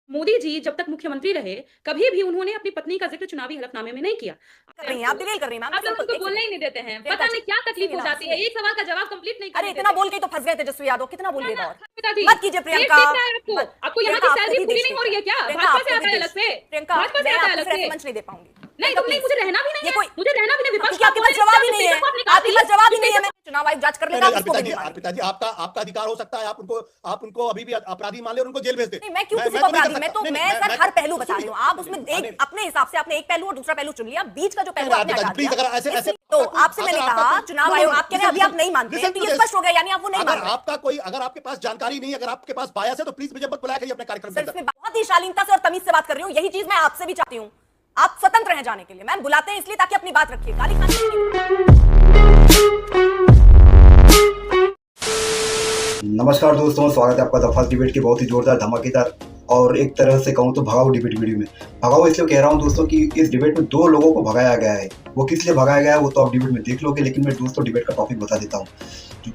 मोदी जी जब तक मुख्यमंत्री रहे, कभी भी उन्होंने अपनी पत्नी का ज़िक्र चुनावी हलफनामे में नहीं किया। कर रही हैं आप डिटेल कर रही हैं मैम आप लोग सिंपल उनको एक बोलने ही सेकंड नहीं देते हैं। प्रियंका पता जी नहीं क्या तकलीफ सुनिए हो ना जाती है, सुनिए एक सवाल का जवाब कंप्लीट नहीं अरे करने इतना देते। बोल के ही तो फंस गए तेजस्वी यादव कितना ना, बोलिएगा ना, और पिताजी, मत कीजिए पेट प्रियंका देखना है आपको। मत आपको यहाँ प्रियंका की आपको सैलरी भी पूरी देश नहीं हो रही देखना है क्या? प्रियंका भाजपा से आपको भी आता है देश अलग से? प्रियंका भाजपा से मैं आता है आपको अलग फिर से? ऐसे मंच नहीं दे पाऊंगी नहीं, प्रियंका तो नहीं, प्लीज मुझे रहना भी नहीं ये है। कोई मुझे रहना भी नहीं, विपक्ष क्योंकि का आपके बोले पास जवाब ही आपने नहीं है बेवकूफ निकाल आपके दी। पास जवाब ही कि नहीं है बेवकूफ मैं चुनाव आयोग जांच कर नहीं लेगा नहीं इसको भी पिताजी नहीं मानूंगी पिताजी आपका आपका अधिकार हो सकता है आप उनको अभी भी अपराधी मान ले और उनको जेल भेज दे। नहीं मैं क्यों किसी मैं को तो नहीं कर अपराधी मैं सकता। तो नहीं मैं नहीं सर हर पहलू बता रही हूँ आप उसमें नहीं एक अपने हिसाब से आपने एक पहलू और दूसरा पहलू चुन लिया बीच का जो पहलू आपने हटा प्लीज दिया अगर ऐसे ऐसे तो आपसे मैंने कहा चुनाव आयोग आप कह रहे हैं अभी आप नहीं मानते हैं तो ये स्पष्ट हो गया यानी आप वो नहीं मान रहे अगर आपके पास जानकारी नहीं, अगर आपके पास बायस है तो प्लीज मुझे मत बुलाया करिए अपने कार्यक्रम के सर अंदर। इसमें बहुत ही शालीनता से और तमीज से बात कर रही हूँ यही चीज मैं आपसे भी चाहती हूँ आप स्वतंत्र हैं जाने के लिए मैम बुलाते हैं इसलिए ताकि अपनी बात रखिए गाली खाने के लिए नमस्कार दोस्तों, स्वागत है आपका द फर्स्ट डिबेट की बहुत ही जोरदार धमाकेदार और एक तरह से कहूँ तो भगाओ डिबेट वीडियो में। भगाओ इसलिए कह रहा हूँ दोस्तों कि इस डिबेट में दो लोगों को भगाया गया है। वो किस लिए भगाया गया है वो तो आप डिबेट में देख लोगे, लेकिन मैं दोस्तों डिबेट का टॉपिक बता देता हूँ।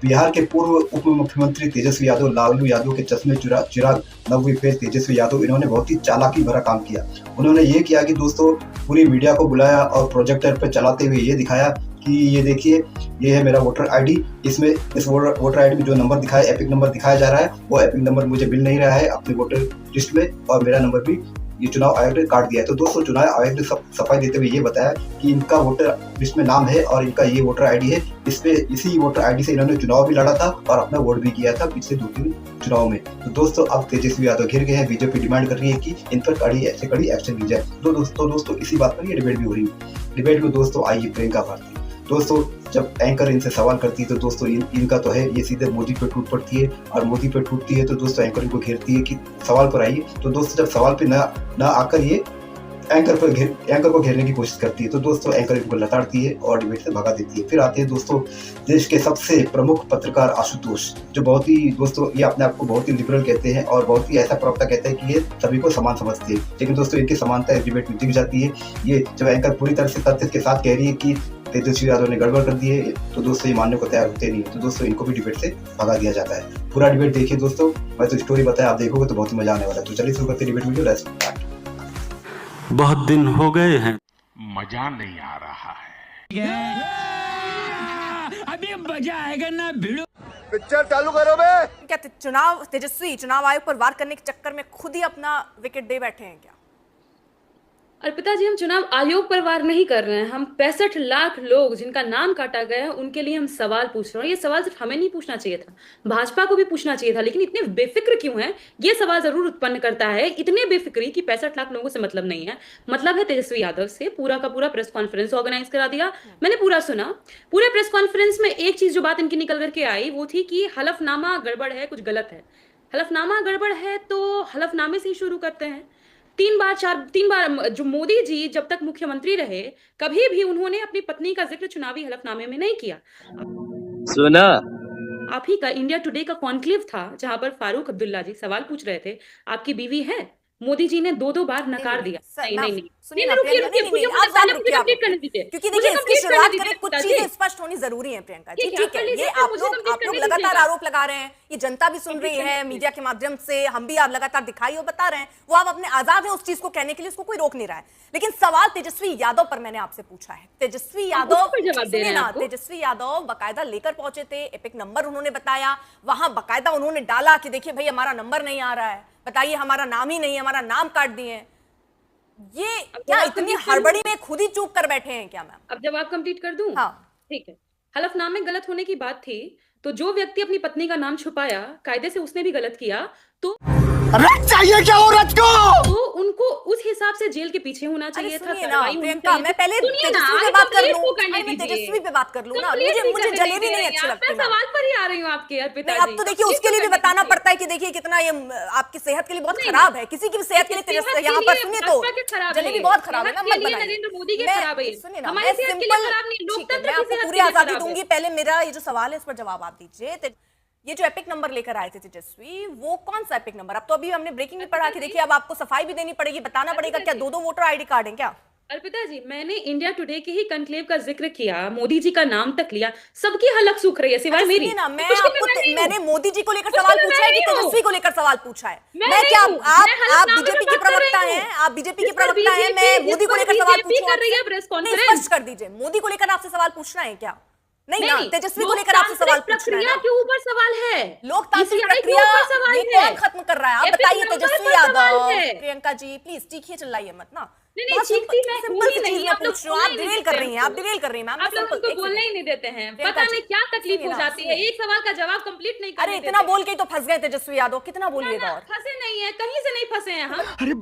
बिहार के पूर्व उप मुख्यमंत्री तेजस्वी यादव, लालू यादव के चश्मे चिराग नवी फेस तेजस्वी यादव, इन्होंने बहुत ही चालाकी भरा काम किया। उन्होंने ये किया कि दोस्तों पूरी मीडिया को बुलाया और प्रोजेक्टर पर चलाते हुए ये दिखाया कि ये देखिए ये है मेरा वोटर आईडी, इसमें इस वोटर आईडी में जो नंबर दिखाया एपिक नंबर दिखाया जा रहा है वो एपिक नंबर मुझे मिल नहीं रहा है अपने वोटर लिस्ट में और मेरा नंबर भी ये चुनाव आयोग ने काट दिया है। तो दोस्तों चुनाव आयोग ने सफाई देते हुए ये बताया कि इनका वोटर लिस्ट में नाम है और इनका ये वोटर आईडी है, इसी वोटर आईडी से इन्होंने चुनाव भी लड़ा था और अपना वोट भी किया था पिछले 2-3 चुनाव में। तो दोस्तों अब तेजस्वी यादव घिर गए हैं, बीजेपी डिमांड कर रही है कि इन पर कड़ी एक्शन ली जाए। तो दोस्तों इसी बात पर ये डिबेट भी हो रही है। डिबेट में दोस्तों आइए प्रियंका भारती दोस्तों जब एंकर इनसे सवाल करती है तो दोस्तों इनका तो है ये सीधे मोदी पे टूट पड़ती है और मोदी पे टूटती है तो दोस्तों एंकर इनको घेरती है कि सवाल पर आइए। तो दोस्तों जब सवाल पे ना आकर ये एंकर को घेरने की कोशिश करती है तो दोस्तों एंकर इनको लताड़ती है और डिबेट से भगा देती है। फिर आते हैं दोस्तों देश के सबसे प्रमुख पत्रकार आशुतोष, जो बहुत ही दोस्तों ये अपने आप को बहुत ही लिबरल कहते हैं और बहुत ही ऐसा प्रवक्ता कहते हैं कि ये सभी को समान समझते हैं, लेकिन दोस्तों इनकी समानता डिबेट में दिख जाती है। ये जब एंकर पूरी तरह से तथ्य के साथ कह रही है कि तेजस्वी यादव ने गड़बड़ कर दी है तो दोस्तों ये मानने को तैयार होते नहीं, तो दोस्तों इनको भी डिबेट से भगा दिया जाता है। पूरा डिबेट देखिए दोस्तों, मैं तो स्टोरी बताया आप देखोगे तो बहुत ही मजा आने वाला है। तो चलिए शुरू करते डिबेट वीडियो। Let's start. बहुत दिन हो गए हैं, मजा नहीं आ रहा है। अभी मजा आएगा ना भिड़ो। पिक्चर चालू करो बे। क्या तेजस्वी चुनाव आयोग पर वार करने के चक्कर में खुद ही अपना विकेट दे बैठे हैं क्या? अर्पिता जी, हम चुनाव आयोग पर वार नहीं कर रहे हैं। हम 65 लाख लोग जिनका नाम काटा गया है उनके लिए हम सवाल पूछ रहे हैं। ये सवाल सिर्फ हमें नहीं पूछना चाहिए था, भाजपा को भी पूछना चाहिए था, लेकिन इतने बेफिक्र क्यों हैं ये सवाल जरूर उत्पन्न करता है। इतने बेफिक्री कि 65 लाख लोगों से मतलब नहीं है, मतलब है तेजस्वी यादव से। पूरा का पूरा प्रेस कॉन्फ्रेंस ऑर्गेनाइज करा दिया, मैंने पूरा सुना। पूरे प्रेस कॉन्फ्रेंस में एक चीज जो बात इनकी निकल करके आई वो थी कि हलफनामा गड़बड़ है, कुछ गलत है। हलफनामा गड़बड़ है तो हलफनामे से ही शुरू करते हैं। तीन बार जो मोदी जी जब तक मुख्यमंत्री रहे, कभी भी उन्होंने अपनी पत्नी का जिक्र चुनावी हलफनामे में नहीं किया। सुना आप ही का इंडिया टुडे का कॉन्क्लेव था जहां पर फारूक अब्दुल्ला जी सवाल पूछ रहे थे आपकी बीवी है? मोदी जी ने 2 बार नकार दिया। नहीं, रुकिए, क्योंकि देखिए इसकी शुरुआत करें, कुछ चीजें स्पष्ट होनी जरूरी है प्रियंका जी। ठीक है, ये आप लोग लगातार आरोप लगा रहे हैं, ये जनता भी सुन रही है मीडिया के माध्यम से, हम भी आप लगातार दिखाई और बता रहे हैं, वो आप अपने आजाद हैं उस चीज को कहने के लिए, उसको कोई रोक नहीं रहा है। लेकिन सवाल तेजस्वी यादव पर मैंने आपसे पूछा है। तेजस्वी यादव बाकायदा लेकर पहुंचे थे, एपिक नंबर उन्होंने बताया, वहां बाकायदा उन्होंने डाला कि देखिए भाई हमारा नंबर नहीं आ रहा है, बताइए हमारा नाम ही नहीं है, हमारा नाम काट दिए। ये क्या इतनी हड़बड़ी में खुद ही चूक कर बैठे हैं क्या मैम? अब जब आप कंप्लीट कर दूं? हाँ ठीक है। हलफनामे गलत होने की बात थी तो जो व्यक्ति अपनी पत्नी का नाम छुपाया कायदे से उसने भी गलत किया तो रथ चाहिए क्या हो रथ को? तो उनको उस हिसाब से जेल के पीछे होना चाहिए था। प्रियंका मैं पहले तेजस्वी पे बात कर लूं, मैं तेजस्वी पे बात कर लूं ना, मुझे जलेबी नहीं अच्छी लगती। मैं सवाल पर ही आ रही हूं आपके अर्पिता जी। अब तो देखिए उसके लिए भी बताना पड़ता है कि देखिए कितना ये आपकी सेहत के लिए बहुत खराब है, किसी की भी सेहत के लिए। यहाँ पर सुनिए तो जलेबी बहुत खराब है ना, मत बनाइए। नरेंद्र मोदी की खराब है, सुनिए ना, हमारी सेहत के लिए खराब नहीं, लोकतंत्र की आपको पूरी आजादी दूंगी। पहले मेरा ये जो सवाल है इस पर जवाब आप दीजिए। ये जो एपिक नंबर लेकर आए थे तेजस्वी, वो कौन सा एपिक नंबर? अब तो अभी हमने ब्रेकिंग में पढ़ा कि देखिए अब आपको सफाई भी देनी पड़ेगी, बताना पड़ेगा क्या 2-2 वोटर आईडी कार्ड है क्या? अर्पिता जी, मैंने इंडिया टुडे के ही कनक्लेव का जिक्र किया, मोदी जी का नाम तक लिया, सबकी हलक सूख रही है सिवाय मेरी। सुनिए ना, मैं तो आपको मैंने मोदी जी को लेकर सवाल पूछा है कि तेजस्वी को लेकर सवाल पूछा है? मैं क्या आप बीजेपी के प्रवक्ता हैं? आप बीजेपी के प्रवक्ता हैं, मैं मोदी को लेकर सवाल पूछूं? कर रही है प्रेस नहीं, कॉन्फ्रेंस। स्पष्ट कर दीजिए, मोदी को लेकर आपसे सवाल पूछना है क्या? नहीं ना, तेजस्वी को लेकर आपसे सवाल पूछना है प्रक्रिया ना? के ऊपर सवाल है, लोकतांत्रिक ECI के प्रक्रिया ऊपर सवाल ये है। कौन खत्म कर रहा है? आप एपिक बताइए नंबर तेजस्वी पर सवाल यादव। है। प्रियंका जी प्लीज चीखिए, चिल्लाइए मत ना। नहीं नहीं, बहुत चीखती मैं सिंपल सी हूं ही चीज नहीं, मैं आप लोग पूछ रही हूँ, आप बोलने ही डिरेल नहीं कर देते रही हैं, आप डिरेल कर रही हैं मैम। आप लोग हमको बोलने ही नहीं देते हैं, प्रियंका पता जी, नहीं क्या तकलीफ सुनिए हो ना, जाती है, सुनिए। एक सवाल का जवाब कंप्लीट नहीं करने अरे देते। इतना बोल के ही तो फंस गए तेजस्वी यादव, कितना बोलिएगा और? फंसे नहीं है, कहीं से नहीं फंसे हैं हम। अरे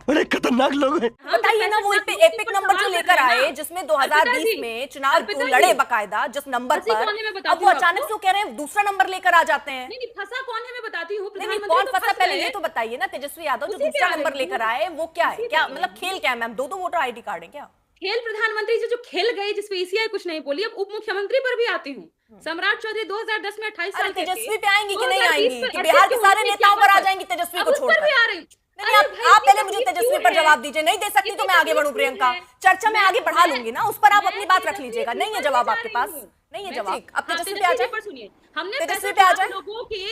बड़े खतरनाक लोग हैं। हम बताइए ना, वो एपिक नंबर जो लेकर आए जिसमें 2020 में चुनाव लड़े बकायदा, जिस नंबर फंसी पर, कौन है मैं अब बताती वो हूँ अचानक आपको। से कह रहे हैं दूसरा नंबर लेकर आ जाते हैं। नहीं नहीं, फंसा कौन है मैं बताती हूँ। नहीं नहीं, प्रधानमंत्री कौन तो फंसा फंस पहले गए। ये तो बताइए ना तेजस्वी यादव, जो उसी पे दूसरा आ रही नंबर हूँ। लेकर आए वो क्या है? उसी पे क्या आ रही मतलब हूँ। खेल क्या है मैम? दो वोटर आईडी कार्ड है क्या? खेल प्रधानमंत्री जी जो खेल गए, जिसपे ECI कुछ नहीं बोली, अब उप मुख्यमंत्री पर भी आती हूँ। सम्राट चौधरी 2010 में 28 अरे साल के थे। तेजस्वी पे आएंगी कि नहीं 2020 आएंगी? पर कि 38 बिहार के होने सारे की नेताओं क्या पर आ बात है? जाएंगी तेजस्वी अब को उस पर छोड़कर? भी आ रही हूँ। नहीं, अरे भाई, आप पहले इतनी मुझे तकलीफ तेजस्वी क्यों पर है? जवाब दीजिए। नहीं दे सकती तो इतनी मैं आगे तकलीफ बढ़ूं क्यों प्रियंका, है? चर्चा मैं आगे बढ़ा मैं- लूंगी ना, उस पर आप मैं अपनी बात रख तेजस्वी लीजिएगा। के नहीं है ऊपर जवाब जा आपके रही पास? हूँ। नहीं है मैं जवाब? ठीक। अब हाँ, तेजस्वी पे आ जी जाए। पर सुनिए, हमने तेजस्वी 65 पे आ लाख जाए। लोगों के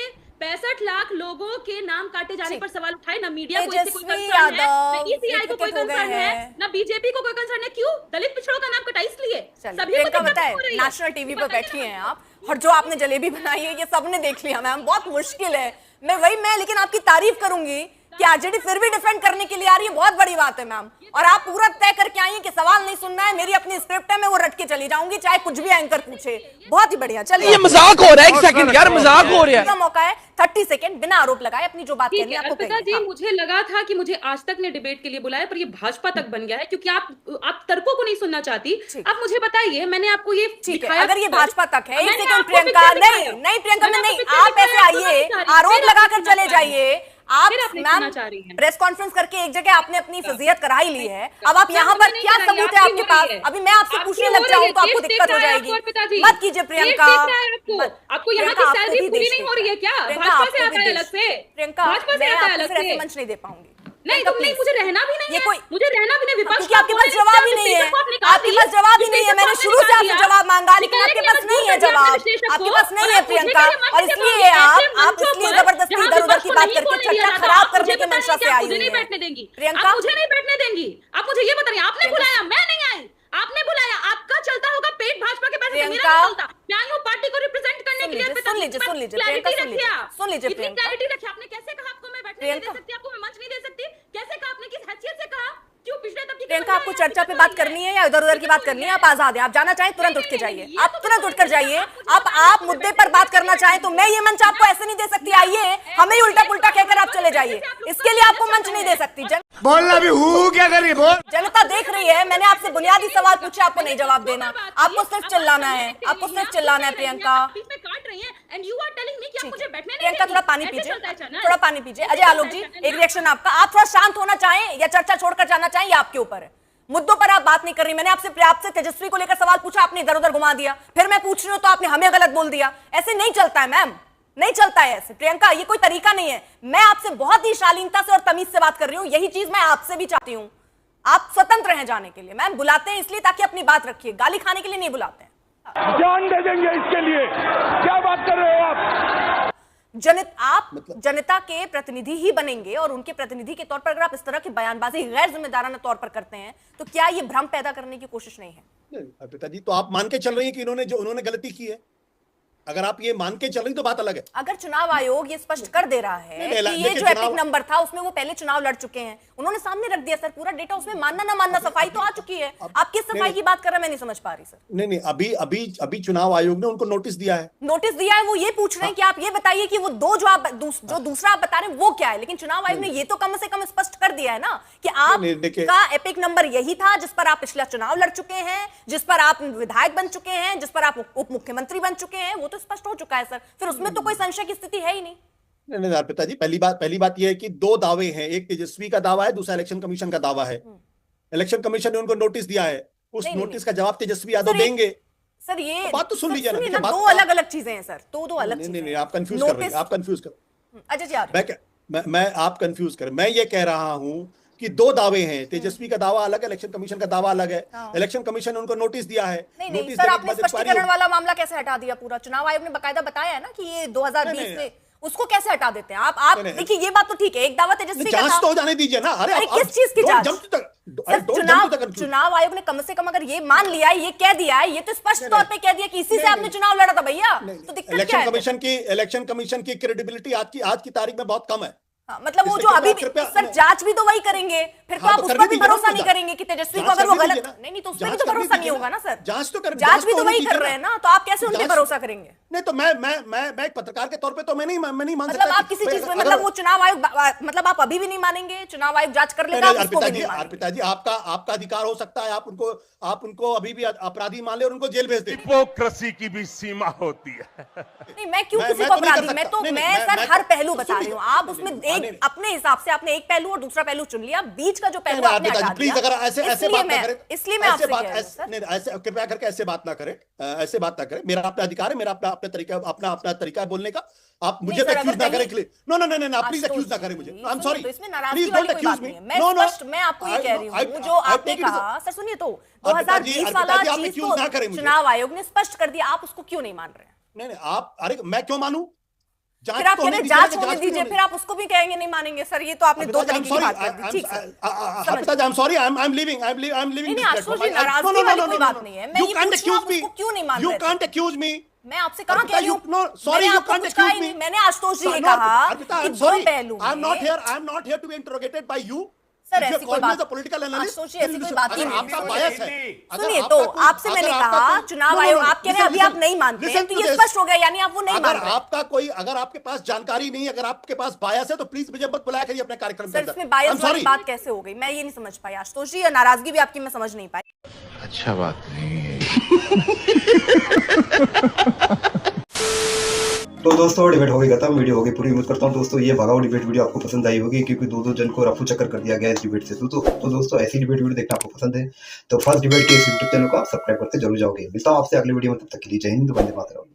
65 लाख लोगों के नाम काटे जाने ठीक। पर सवाल उठाए। ना मीडिया को इससे कोई तेजस्वी कंसर्न है, ना यादव ECI को कोई विकेट हो गए कंसर्न है, हैं। ना बीजेपी को कोई कंसर्न है। क्यों दलित पिछड़ों का नाम कटा? इसलिए चलिए सभी को प्रियंका दिक्कत बताए, हो रही है। नेशनल टीवी पर बताइए बैठी ना। हैं आप, और जो आपने जलेबी बनाई है ये सबने देख लिया मैम, बहुत मुश्किल है। मैं लेकिन आपकी तारीफ करूंगी कि आरजेडी फिर भी डिफेंड करने के लिए आ रही है, बहुत बड़ी बात है मैम। और आप पूरा तय करके आई हैं कि सवाल नहीं सुनना है, मेरी अपनी स्क्रिप्ट है, मैं वो रट के चली जाऊंगी चाहे कुछ भी एंकर पूछे। बहुत ही बढ़िया, चलिए। ये मजाक हो रहा है, एक सेकंड यार, मजाक हो रहा है। का मौका है 30 सेकंड बिना आरोप लगाए अपनी जो बात ठीक करनी है है आपको अर्पिता जी, कहिए। हाँ। मुझे लगा था कि मुझे आज तक ने डिबेट के लिए बुलाया, पर ये भाजपा तक बन गया है क्योंकि आप तर्कों को नहीं सुनना चाहती। ठीक। आप मुझे बताइए, मैंने आपको ये ठीक है, दिखाया। अगर ये भाजपा तक है, एक मैंने सेकंड आपको प्रियंका, पिक्चर नहीं दिखाया। नहीं प्रियंका में मैंने नहीं, आपको आप पिक्चर ऐसे दिखाया, आपको आइए, नहीं चाह रही। आरोप फिर आप लगाकर सुनना चले चाह रही जाइए। हैं। आप फिर आप नहीं मैम सुनना चाह रही हैं। प्रेस कॉन्फ्रेंस करके एक जगह आपने अपनी फजीयत करा ही ली है, अब आप सर, यहाँ मुझे पर नहीं क्या कराई, सबूत है आपकी आपके हो पास? रही है। अभी मैं आपसे आपकी पूछने हो लग रही जाऊं है, तो आपको टेस्ट दिक्कत हो देखना है जाएगी। आपको अर्पिता जी। मत कीजिए प्रियंका। टेस्ट देखना है आपको। मत- आपको यहाँ प्रियंका, की आपको सैलरी भी पूरी देश नहीं हो रही है क्या? प्रियंका, भाजपा आपको से भी आता है देश। अलग से। प्रियंका, भाजपा से मैं आता है आपको अलग फिर ऐसे से। मंच नहीं दे पाऊंगी। नहीं, प्रियंका, तुम नहीं, please। मुझे रहना भी नहीं ये है। कोई- मुझे रहना भी नहीं, विपक्ष क्योंकि आपके पास जवाब ही नहीं है, आपके पास जवाब ही नहीं है। मैंने शुरू से आपसे जवाब मांगा, लेकिन आपके पास नहीं है जवाब, आपके पास नहीं है प्रियंका, और इसलिए आप इसलिए जबरदस्ती इधर उधर की बात करके चर्चा खराब करने की मंशा से आई हुई है। प्रियंका, मुझे नहीं बैठने देंगी। आप मुझे ये बता रही हैं, आपने बुलाया, मैं नहीं आई। आपने बुलाया, आपका चलता होगा पेट भाजपा के पैसे से, मेरा प्रियंका, नहीं चलता। मैं आई हूँ पार्टी को रिप्रेजेंट करने के लिए। सुन लीजिए प्रियंका, सुन लीजिए इतनी प्रियंका। क्लैरिटी रखिए। आपने कैसे कहा आपको मैं बैठने नहीं दे प्रियंका। सकती, आपको मैं मंच नहीं दे सकती? कैसे कहा आपने, किस हैसियत से कहा? क्यों पिछले तब की प्रियंका, आपको चर्चा पे बात करनी है या इधर उधर की बात करनी है? आप आजाद हैं, आप जाना चाहें तुरंत उठ के जाइए, आप तुरंत उठकर जाइए। आप मुद्दे पर बात करना चाहें तो मैं ये मंच आपको ऐसे नहीं दे सकती। आइए, हमें ही उल्टा पुल्टा कहकर आप चले जाइए, इसके लिए आपको मंच नहीं दे सकती। बोलना भी हूँ क्या करिए, बोल। जनता देख रही है, मैंने आपसे बुनियादी सवाल पूछे, आपको नहीं जवाब देना, आपको सिर्फ चिल्लाना है, आपको सिर्फ चिल्लाना है प्रियंका। बीच में काट रही हैं and you are telling me कि आप मुझे बैठने नहीं प्रियंका, देंगी। थोड़ा पानी ऐसे पीजिए, चलता है चैनल। थोड़ा पानी पीजिए। अजय आलोक जी, एक रिएक्शन आपका। आप थोड़ा शांत होना चाहें या चर्चा छोड़कर जाना चाहें, ये आपके ऊपर है। मुद्दों पर आप बात नहीं कर रही। मैंने आपसे तेजस्वी को लेकर सवाल पूछा, आपने इधर उधर घुमा दिया, फिर मैं पूछ रही हूं तो आपने हमें गलत बोल दिया। ऐसे नहीं चलता है मैम, नहीं चलता है ऐसे। प्रियंका, ये कोई तरीका नहीं है। मैं आपसे बहुत ही शालीनता से और तमीज से बात कर रही हूं, यही चीज मैं आपसे भी चाहती हूं। आप स्वतंत्र हैं जाने के लिए। मैम बुलाते हैं इसलिए ताकि अपनी बात रखिए, गाली खाने के लिए नहीं बुलाते हैं। जान दे देंगे इसके लिए, क्या बात कर रहे हो आप? आप जनता के प्रतिनिधि ही बनेंगे, और उनके प्रतिनिधि के तौर पर अगर आप इस तरह की बयानबाजी गैर जिम्मेदाराना तौर पर करते हैं तो क्या ये भ्रम पैदा करने की कोशिश नहीं है? नहीं अर्पिता जी, तो आप मान के चल रही हैं कि उन्होंने गलती की है। अगर आप ये मान के चल रही तो बात अलग है। अगर चुनाव आयोग ये स्पष्ट कर दे रहा है कि ये जो एपिक नंबर था उसमें वो पहले चुनाव लड़ चुके हैं, उन्होंने सामने रख दिया सर पूरा डेटा, उसमें मानना ना मानना सफाई तो आ चुकी है। आप किस सफाई की बात कर रहे हैं मैं नहीं समझ पा रही सर। नहीं, अभी चुनाव आयोग ने उनको नोटिस दिया है। नोटिस दिया है, वो ये पूछ रहे हैं कि आप ये बताइए कि वो जो दूसरा आप बता रहे हैं वो क्या है। लेकिन चुनाव आयोग ने ये तो कम से कम स्पष्ट कर दिया है ना कि आपका एपिक नंबर यही था जिस पर आप पिछला चुनाव लड़ चुके हैं, जिस पर आप विधायक बन चुके हैं, जिस पर आप उप मुख्यमंत्री बन चुके हैं। वो तो स्पष्ट हो चुका है सर, फिर उसमें तो कोई संशय की स्थिति है ही नहीं। नहीं अर्पिता जी, पहली बात यह है कि दो दावे हैं, एक तेजस्वी का दावा है, दूसरा इलेक्शन कमीशन का दावा है। इलेक्शन कमीशन ने उनको नोटिस दिया है, उस नोटिस का जवाब तेजस्वी यादव देंगे। सर ये बात तो सुन लीजिए ना, दो अलग अलग चीजें हैं सर, दो अलग चीजें। नहीं, आप कंफ्यूज कर रही हैं, आप कंफ्यूज कर। अजय जी मैं आप कंफ्यूज कर। मैं ये कह रहा हूं कि दो दावे हैं, तेजस्वी का दावा अलग है, इलेक्शन कमीशन का दावा अलग है। हाँ। इलेक्शन कमीशन ने उनको नोटिस दिया है। नहीं सर, आपने स्पष्टीकरण वाला मामला कैसे हटा दिया पूरा? चुनाव आयोग ने बकायदा बताया है ना कि ये 2020 में, उसको कैसे हटा देते हैं आप? देखिए ये बात तो ठीक है, एक दावा तेजस्वी का जांच तो हो जाने दीजिए ना। अरे किस चीज की जांच? चुनाव आयोग ने कम से कम अगर ये मान लिया है, ये कह दिया है, ये तो स्पष्ट तौर पे कह दिया कि इसी से आपने चुनाव लड़ा था भैया, तो दिक्कत क्या है? इलेक्शन कमीशन की क्रेडिबिलिटी आज की तारीख में बहुत कम है। मतलब वो जो अभी सर जांच भी तो वही करेंगे, फिर तो आप उस पर भी भरोसा नहीं करेंगे कि तेजस्वी को अगर वो गलत नहीं तो उस पर भी तो भरोसा नहीं होगा ना सर। जांच भी तो वही कर रहे हैं ना, तो आप कैसे उन पर भरोसा करेंगे? नहीं तो मैं एक पत्रकार के तौर पे तो मैं नहीं मान सकता। मतलब आप किसी चीज में, मतलब वो चुनाव आयोग, मतलब आप अभी भी नहीं मानेंगे चुनाव आयोग जांच कर लेगा? अर्पिता जी आपका अधिकार हो सकता है, आप उनको अभी भी अपराधी मान ले और उनको जेल भेज दे। हिपोक्रेसी की भी सीमा होती है। नहीं, मैं क्यों किसी को अपराधी? मैं सर हर पहलू बता रही हूँ। आप उसमें एक अपने हिसाब से आपने एक पहलू और दूसरा पहलू चुन लिया, बीच का जो पहलू आपने हटा दिया। प्लीज अगर ऐसे बात ना करें, इसलिए मैं आपसे कह रही हूं सर, ऐसे कृपया करके ऐसे बात ना करें। मेरा अपना अधिकार है, मेरा अपना तरीका है बोलने का। आप मुझे एक्यूज ना करें। नो प्लीज एक्यूज ना करें मुझे। I am sorry, please don't accuse me. मैं आपको ये कह रही हूँ जो आपने कहा सर, सुनिए तो 2020 वाला चीज तो चुनाव आयोग ने स्पष्ट कर दिया, आप उसको क्यों नहीं मान रहे? नहीं आप, अरे मैं क्यों मानूं? फिर आप कहते जांच होने दीजिए, फिर आप उसको भी कहेंगे नहीं मानेंगे। सर ये तो आपने दो तरीके की बात कर दी। ठीक sir, I am sorry, I am living नहीं आशुतोष जी, नाराजगी वाली कोई बात नहीं है। मैं ये पूछ रहा हूं, उसको क्यों नहीं मान रहे? You can't accuse me. मैं आपसे कहां कह रही हूं? Sorry, you can't accuse me. मैंने आशुतोष जी ने कहा कि दो पहलू। I am not here to be interrogated by you. Sir ऐसी कोई बात, पॉलिटिकल एनालिस्ट, ऐसी कोई बात ही आपका नहीं बायस है। सुनिए तो आपसे मैंने कहा चुनाव आयोग, आप कह रहे हैं अभी आप नहीं मानते हैं, तो ये स्पष्ट हो गया, यानी आप वो नहीं मान रहे। अगर आपके पास जानकारी नहीं, अगर आपके पास बायस है तो प्लीज मुझे मत बुलाया करिए अपने कार्यक्रम में। इसमें बायस वाली बात कैसे हो गई, मैं ये नहीं समझ पाई आशुतोष जी, नाराजगी भी आपकी मैं समझ नहीं पाई। अच्छा बात नहीं है। तो दोस्तों डिबेट हो गई खत्म, वीडियो हो गई पूरी। उम्मीद करता हूँ दोस्तों ये भगाओ डिबेट वीडियो आपको पसंद आई होगी, क्योंकि दो जन को रफू चक्कर कर दिया गया इस डिबेट से। तो दोस्तों ऐसी डिबेट वीडियो देखना आपको पसंद है तो फर्स्ट डिबेट के इस यूट्यूब चैनल को आप सब्सक्राइब करते जरूर जाओगे। मिलता हूँ आपसे अगले वीडियो में, तब तक के लिए जय हिंद, वंदे मातरम।